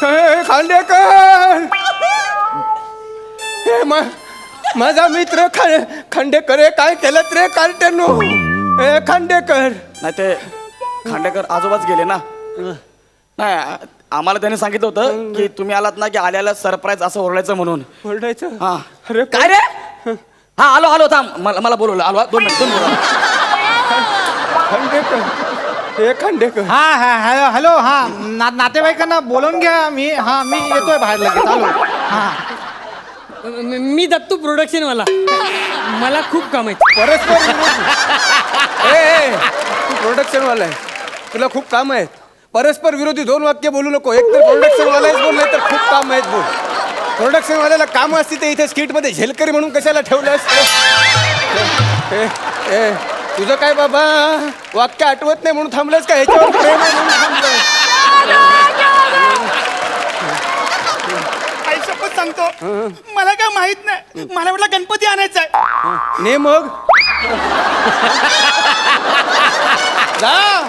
खांडेकर हे माझा मित्र खांडेकर हे काय केलं रे कार्टेनो हे खांडेकर. नाही ते खांडेकर आजोबाच गेले ना. नाही आम्हाला त्यांनी सांगितलं होतं की तुम्ही आलात ना की आल्याला सरप्राईज असं ओरडायचं म्हणून. ओरडायचं? हा अरे काय रे. हा आलो थांब मला बोलवलं. आलो 2 मिनिट. खांडेकर हे खांडेकर. हा हा हॅलो हा नातेवाईकांना बोलवून घ्या. मी येतोय बाहेर लगेच. आलो. हा मी दत्तू प्रोडक्शन वाला. मला खूप काम आहे. परस्पर विरोधी तू प्रोडक्शन वाला आहे. तुला खूप काम आहेत. परस्पर विरोधी 2 वाक्य बोलू नको. एक तर प्रोडक्शन वालाच बोल नाही तर खूप काम आहेत बोल. प्रोडक्शन वाल्याला काम असते ते इथे स्किट मध्ये झेलकरी म्हणून कशाला ठेवलंस? तुझं काय बाबा वाक्य आठवत नाही म्हणून थांबलंस का? ह्याच्यावर प्रेम आहे म्हणून थांबलंस? शपथ सांगतो मला काय माहित नाही. मला वाटलं गणपती आणायचा आहे. ने मग जा